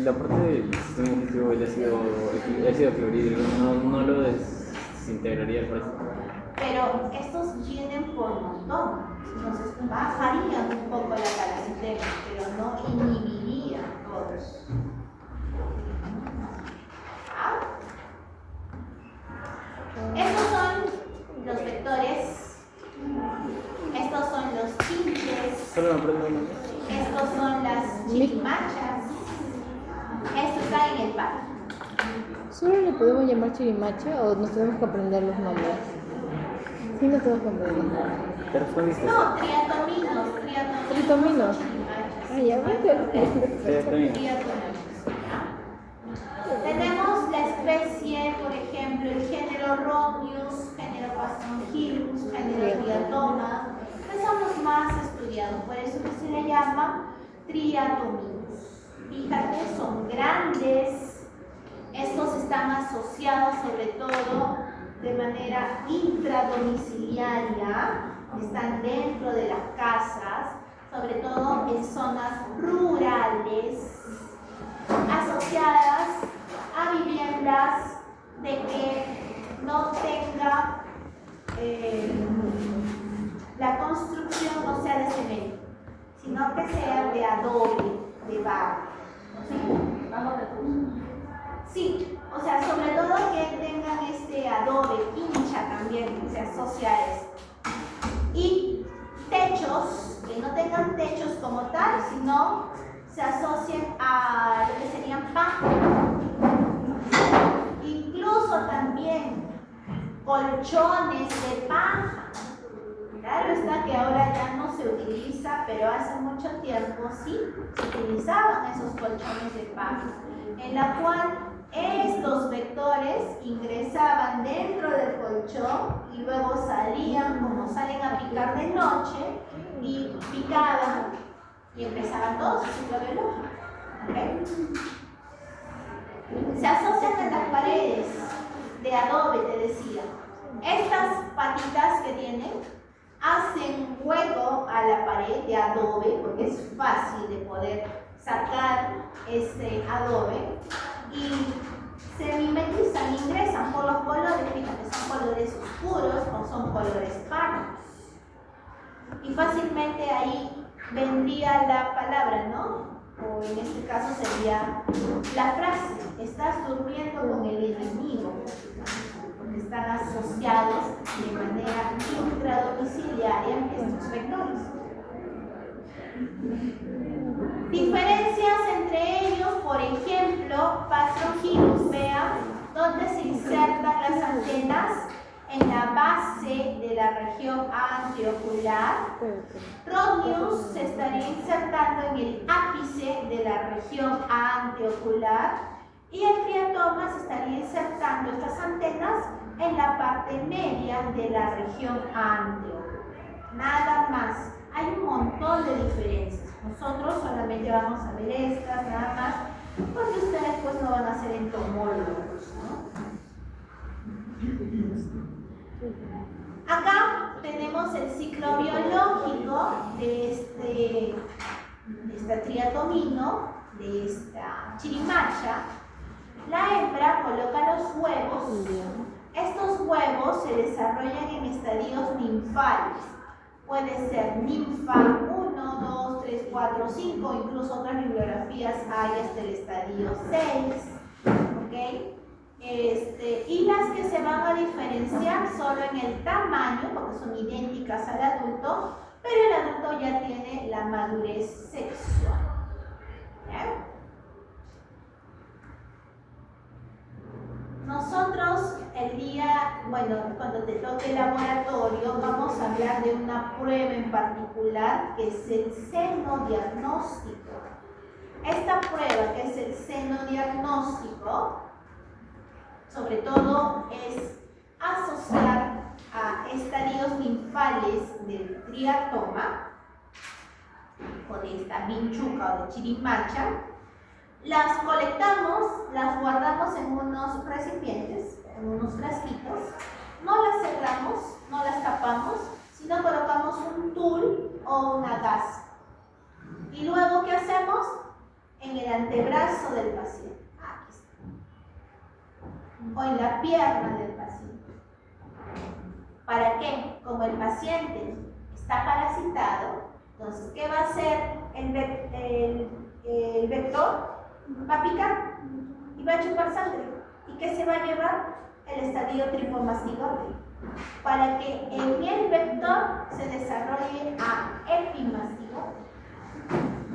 la parte del sistema digestivo el ácido clorhídrico no lo desintegraría el proceso. Pero estos vienen por montón, entonces bajarían un poco la calacitema, pero no inhibirían todos. ¿Ah? Estos son los vectores, estos son los chinches, Solo me aprendo uno. estos son las chirimachas, esto está en el parque. ¿Solo le podemos llamar chirimacha o nos tenemos que aprender los nombres? Sí, nos tenemos que aprender. Pero fue visto. No, triatominos. Tritominos. Chirimachas. Ah, ya ves. Sí, está bien. Tenemos la especie, por ejemplo, el género Rhombius, género Pastrongyrius, género Triatoma, que son los más estudiados, por eso que se le llama triatominos. Fíjate, son grandes, estos están asociados sobre todo de manera intradomiciliaria, están dentro de las casas, sobre todo en zonas rurales, asociadas a viviendas de que no tenga la construcción no sea de cemento, sino que sea de adobe, de barro. Sí, o sea, sobre todo que tengan este adobe, hincha también, que se asocia a esto. Y techos, que no tengan techos como tal, sino se asocian a lo que serían paja. Incluso también colchones de paja. Claro está que ahora ya no se utiliza, pero hace mucho tiempo sí se utilizaban esos colchones de paja, en la cual estos vectores ingresaban dentro del colchón y luego salían, como salen a picar de noche, y picaban y empezaban todos su ciclo biológico. ¿Okay? Se asocian en las paredes de adobe, te decía. Estas patitas que tienen hacen hueco a la pared de adobe, porque es fácil de poder sacar ese adobe, y se mimetizan, ingresan por los colores, fíjate, son colores oscuros o son colores pardos. Y fácilmente ahí vendría la palabra, ¿no? O en este caso sería la frase: estás durmiendo con el enemigo, porque están asociados de manera intradomiciliaria estos vectores. Diferencias entre ellos, por ejemplo, Pastrongyrius, vean dónde se insertan las antenas, en la base de la región anteocular. Rhombius se estaría insertando en el ápice de la región anteocular y el triatoma se estaría insertando estas antenas en la parte media de la región anteocular. Nada más. Hay un montón de diferencias. Nosotros solamente vamos a ver estas, nada más, porque ustedes pues no van a ser entomólogos, ¿no? Acá tenemos el ciclo biológico de esta triatomino, de esta chirimacha. La hembra coloca los huevos. Estos huevos se desarrollan en estadios ninfales. Puede ser ninfa 1, 2, 3, 4, 5, incluso otras bibliografías hay hasta el estadio 6. ¿Okay? Y las que se van a diferenciar solo en el tamaño, porque son idénticas al adulto, pero el adulto ya tiene la madurez sexual. ¿Bien? Nosotros el día, cuando te toque el laboratorio, vamos a hablar de una prueba en particular que es el senodiagnóstico. Esta prueba, que es el senodiagnóstico, sobre todo es asociar a estadios ninfales del triatoma, o de esta vinchuca o de chirimacha. Las colectamos, las guardamos en unos recipientes, en unos frasquitos, no las cerramos, no las tapamos, sino colocamos un tul o una gasa. Y luego, ¿qué hacemos? En en el antebrazo del paciente. Aquí está. O en la pierna del paciente. ¿Para qué? Como el paciente está parasitado, entonces, ¿qué va a hacer el vector? Va a picar y va a chupar sangre. ¿Y qué se va a llevar? El estadio tripomastigote, para que en el vector se desarrolle a epimastigote.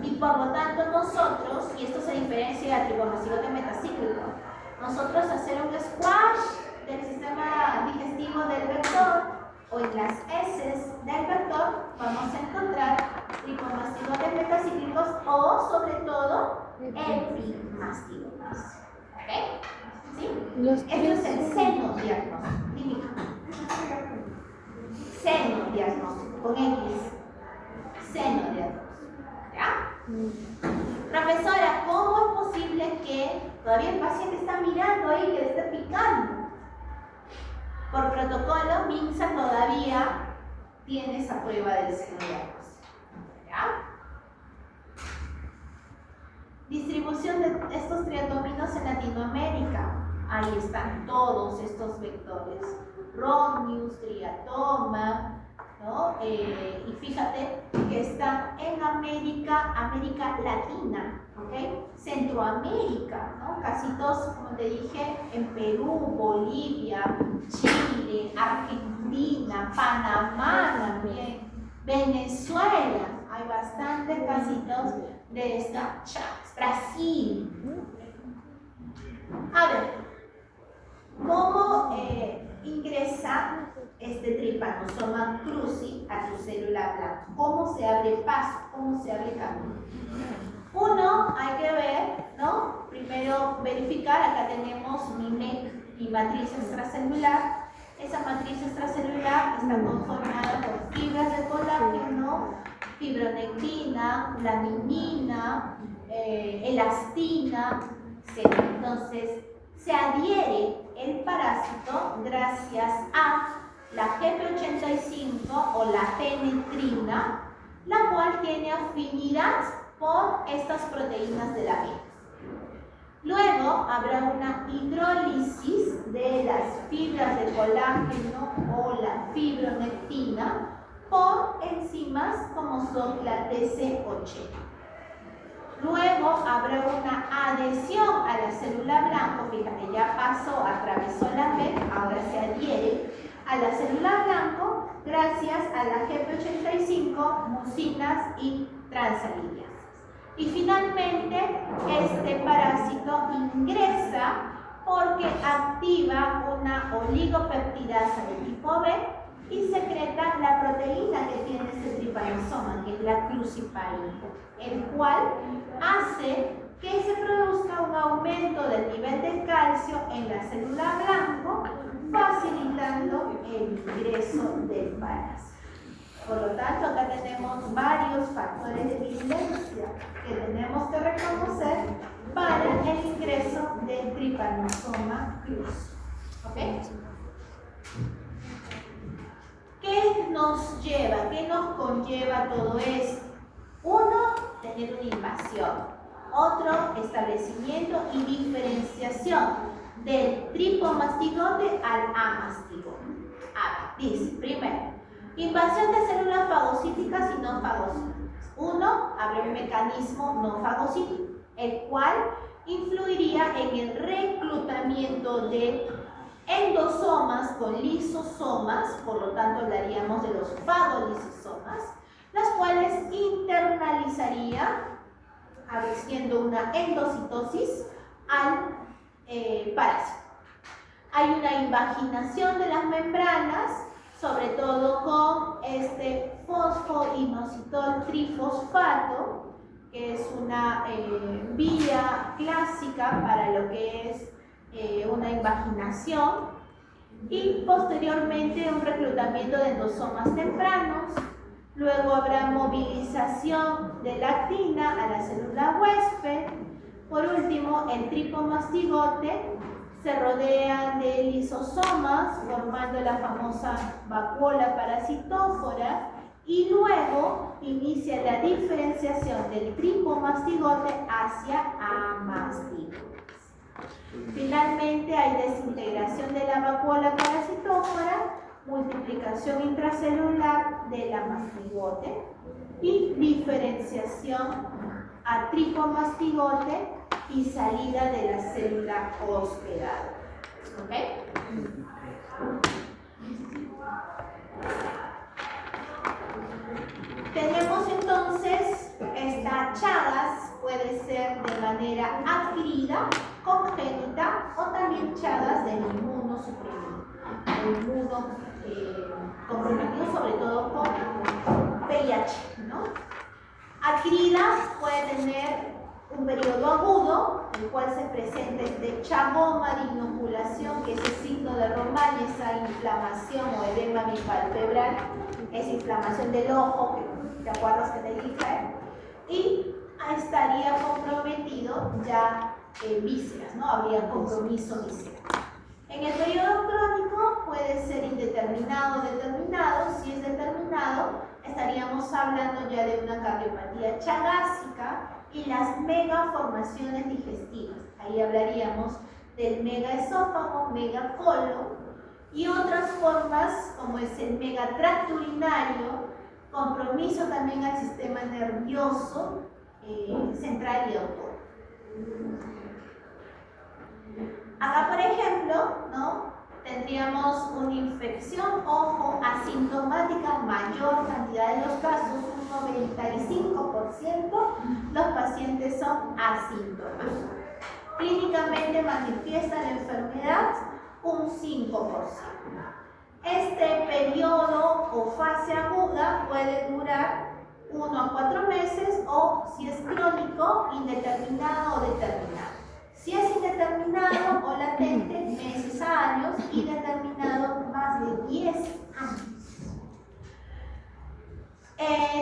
Y por lo tanto nosotros, y esto se diferencia del tripomastigote metacíclico, nosotros hacer un squash del sistema digestivo del vector o en las heces del vector vamos a encontrar tripomastigotes metacíclicos o sobre todo epimastigotes. ¿Ok? ¿Sí? Esto es el seno diagnóstico. Seno diagnóstico, con X. Seno diagnóstico. ¿Ya? Profesora, ¿cómo es posible que todavía el paciente está mirando ahí, que le está picando? Por protocolo, MINSA todavía tiene esa prueba del seno diagnóstico. ¿Ya? Distribución de estos triatominos en Latinoamérica. Ahí están todos estos vectores. Rhombius, triatoma, ¿no? Y fíjate que están en América Latina, ¿ok? Centroamérica, ¿no? Casi todos, como te dije, en Perú, Bolivia, Chile, Argentina, Panamá también, Venezuela, hay bastantes casitos de esta Brasil. A ver, ¿cómo ingresa este Trypanosoma cruzi a tu célula blanca? ¿Cómo se abre paso? ¿Cómo se abre camino? Uno, hay que ver, ¿no? Primero verificar, acá tenemos mi MEC, mi matriz extracelular. Esa matriz extracelular está conformada por fibras de colágeno, fibronectina, laminina, elastina, etc. Entonces, se adhiere el parásito gracias a la GP85 o la penetrina, la cual tiene afinidad por estas proteínas de la piel. Luego habrá una hidrólisis de las fibras de colágeno o la fibronectina por enzimas como son la TC80. Luego habrá una adhesión a la célula blanca, fíjate, ya pasó, atravesó la PET, ahora se adhiere a la célula blanco gracias a la GP85, mucinas y transaminoácidos. Y finalmente, este parásito ingresa porque activa una oligopeptidasa de tipo B y secreta la proteína que tiene este tripanosoma, que es la crucipaína, el cual hace que se produzca un aumento del nivel de calcio en la célula blanco, facilitando el ingreso del parásito. Por lo tanto, acá tenemos varios factores de vigilancia que tenemos que reconocer para el ingreso del Trypanosoma cruzi. ¿Ok? ¿Qué nos lleva? ¿Qué nos conlleva todo esto? Uno, tener una invasión. Otro, establecimiento y diferenciación del tripomastigote al amastigote. A ver, dice, primero, invasión de células fagocíticas y no fagocíticas. Uno, habrá un mecanismo no fagocítico, el cual influiría en el reclutamiento de endosomas con lisosomas, por lo tanto hablaríamos de los fagolisosomas, las cuales internalizaría, haciendo una endocitosis al parásito. Hay una invaginación de las membranas, sobre todo con este fosfoinositol trifosfato, que es una vía clásica para lo que es una invaginación, y posteriormente un reclutamiento de endosomas tempranos. Luego habrá movilización de la actina a la célula huésped. Por último, el tripomastigote se rodea de lisosomas, formando la famosa vacuola parasitófora, y luego inicia la diferenciación del tripomastigote hacia amastigotes. Finalmente hay desintegración de la vacuola parasitófora, multiplicación intracelular del amastigote y diferenciación a tripomastigote y salida de la célula hospedada. ¿Ok? Tenemos entonces estas Chagas, puede ser de manera adquirida, congénita o también Chagas del inmunosuprimido, comprometido sobre todo con VIH, ¿no? Adquirida puede tener un periodo agudo, el cual se presenta de chagoma de inoculación, que es el signo de Romagne, esa inflamación o edema palpebral, esa inflamación del ojo, que te acuerdas que te dije, y estaría comprometido ya vísceras, ¿no? Habría compromiso visceral. En el periodo crónico puede ser indeterminado o determinado. Si es determinado, estaríamos hablando ya de una cardiopatía chagásica y las megaformaciones digestivas. Ahí hablaríamos del megaesófago, megacolon y otras formas como es el megatracto urinario, compromiso también al sistema nervioso central y autónomo. Acá, por ejemplo, ¿no? Tendríamos una infección, ojo, asintomática, mayor cantidad de los casos, un 95%, los pacientes son asintomáticos. Clínicamente manifiesta la enfermedad un 5%. Este periodo o fase aguda puede durar 1 a 4 meses o, si es crónico, indeterminado o determinado. Si es indeterminado o latente, meses a años, y determinado más de 10 años.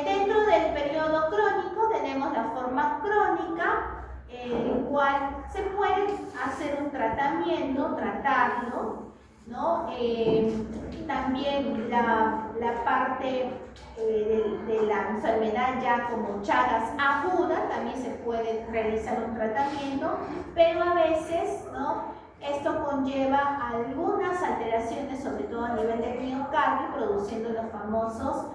Dentro del periodo crónico tenemos la forma crónica, el cual se puede hacer un tratamiento, tratarlo, ¿no? También la parte de la enfermedad ya como Chagas aguda, también se puede realizar un tratamiento, pero a veces, ¿no? Esto conlleva algunas alteraciones, sobre todo a nivel del miocardio, produciendo los famosos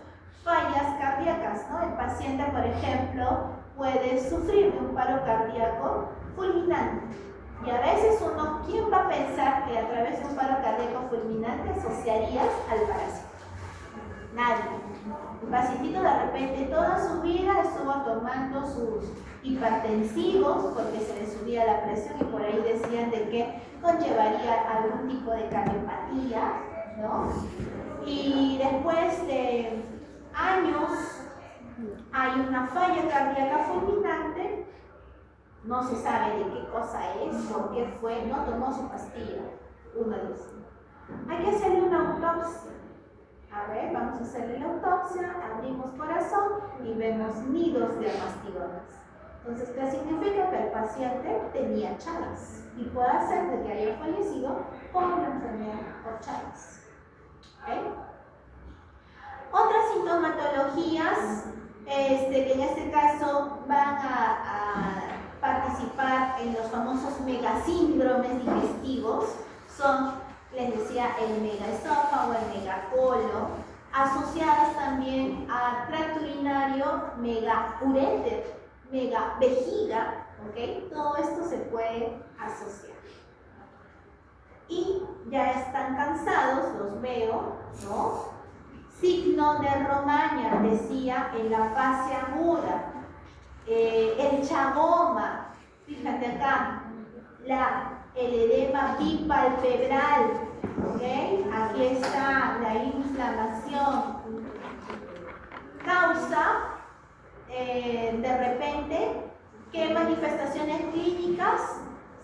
fallas cardíacas, ¿no? El paciente, por ejemplo, puede sufrir de un paro cardíaco fulminante. Y a veces uno, ¿quién va a pensar que a través de un paro cardíaco fulminante asociarías al parásito? Nadie. El pacientito de repente toda su vida estuvo tomando sus hipertensivos porque se le subía la presión y por ahí decían de que conllevaría algún tipo de cardiopatía, ¿no? Y después de años hay una falla cardíaca fulminante. No se sabe de qué cosa es, por qué fue, no tomó su pastilla, uno dice. Hay que hacerle una autopsia. A ver, vamos a hacerle la autopsia, abrimos corazón y vemos nidos de amastigones. Entonces, ¿qué significa? Que el paciente tenía Chagas y puede ser de que haya fallecido por la enfermedad por Chagas. ¿Okay? Otras sintomatologías que en este caso van a participar en los famosos megasíndromes digestivos son, les decía, el megaesófago, el megacolon, asociadas también a tracto urinario, megaureter, megavejiga, ¿ok? Todo esto se puede asociar. Y ya están cansados, los veo, ¿no? Signo de Romagne, decía, en la fase aguda. El chagoma, fíjate acá, el edema bipalpebral, ¿okay? Aquí está la inflamación. Causa, de repente, ¿qué manifestaciones clínicas?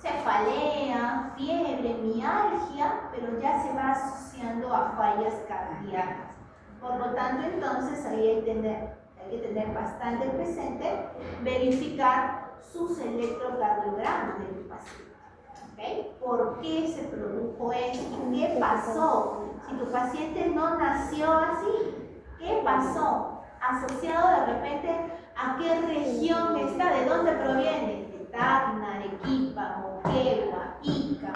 Cefalea, fiebre, mialgia, pero ya se va asociando a fallas cardíacas. Por lo tanto, entonces, ahí hay que tener bastante presente, verificar sus electrocardiogramas del paciente. ¿Okay? ¿Por qué se produjo esto? ¿Qué pasó? Si tu paciente no nació así, ¿qué pasó? asociado de repente a qué región está, de dónde proviene, de Tacna, Arequipa, Moquegua, Ica,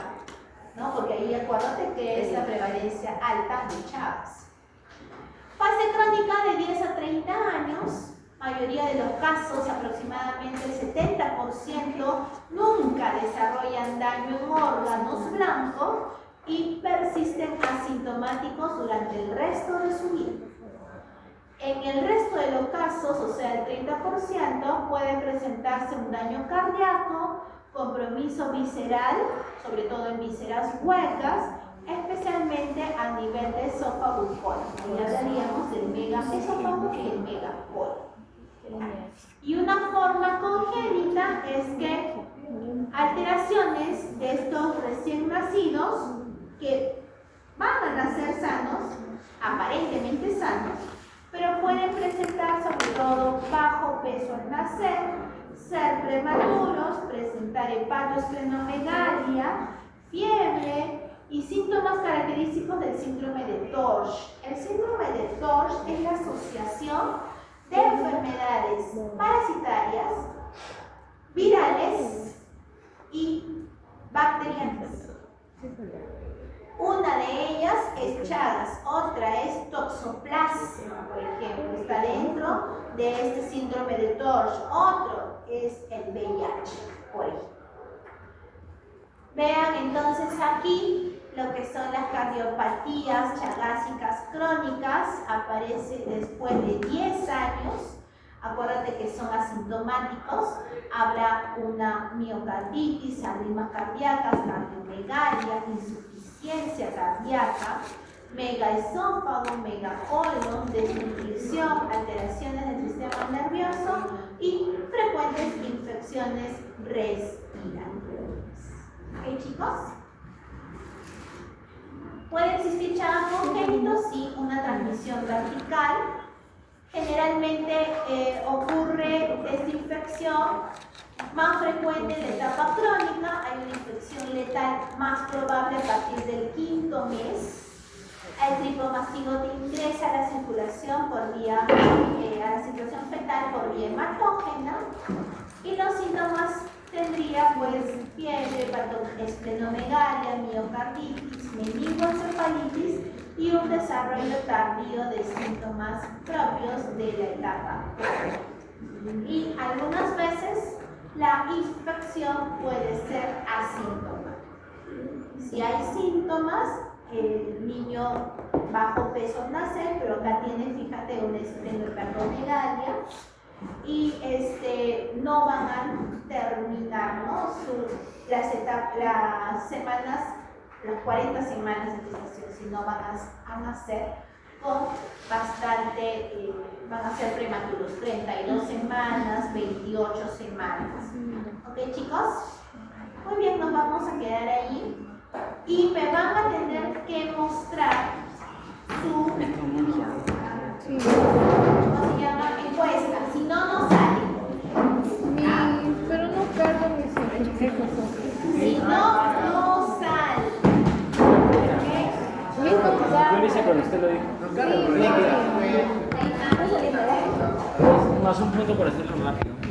¿no? Porque ahí acuérdate que es la prevalencia alta de Chagas. Fase crónica de 10 a 30 años. Mayoría de los casos, aproximadamente el 70%, nunca desarrollan daño en órganos blancos y persisten asintomáticos durante el resto de su vida. En el resto de los casos, o sea el 30%, puede presentarse un daño cardíaco, compromiso visceral, sobre todo en vísceras huecas, especialmente a nivel de esófago y colon. Ahí hablaríamos del megaesófago y el megacolon. Y una forma congénita es que alteraciones de estos recién nacidos que van a nacer sanos, aparentemente sanos, pero pueden presentar sobre todo bajo peso al nacer, ser prematuros, presentar hepatoesplenomegalia, fiebre y síntomas característicos del síndrome de Torch. El síndrome de Torch es la asociación de enfermedades parasitarias, virales y bacterianas. Una de ellas es Chagas, otra es toxoplasma, por ejemplo, está dentro de este síndrome de Torch. Otro es el VIH, por ejemplo. Vean entonces aquí lo que son las cardiopatías chagásicas crónicas, aparece después de 10 años. Acuérdate que son asintomáticos, habrá una miocarditis, arritmias cardíacas, cardiomegalia, insuficiencia cardíaca, megaesófago, megacolon, desnutrición, alteraciones del sistema nervioso y frecuentes infecciones respiratorias. ¿Ok, chicos? ¿Puede existir Chagas congénito? Sí, una transmisión vertical. Generalmente ocurre esta infección más frecuente en la etapa crónica. Hay una infección letal más probable a partir del 5º mes. El tripomastigote ingresa a la circulación por vía, a la circulación fetal por vía hematógena y los síntomas tendría pues fiebre, hepatoesplenomegalia, miocarditis, meningoencefalitis y un desarrollo tardío de síntomas propios de la etapa. Y algunas veces la infección puede ser asintomática. Si hay síntomas, el niño bajo peso nace, pero acá tiene, fíjate, una esplenohepatomegalia y no van a terminar, ¿no? Las semanas, las 40 semanas de gestación, sino van a nacer con bastante, van a ser prematuros, 32 semanas, 28 semanas. ¿Ok, chicos? Muy bien, nos vamos a quedar ahí y me van a tener que mostrar su, ¿cómo se llama? Encuesta, si no, no sale. Pero no carga mis certificados. Si no, no sale. Yo lo hice cuando usted lo dijo. No, claro, Más un punto para hacerlo rápido.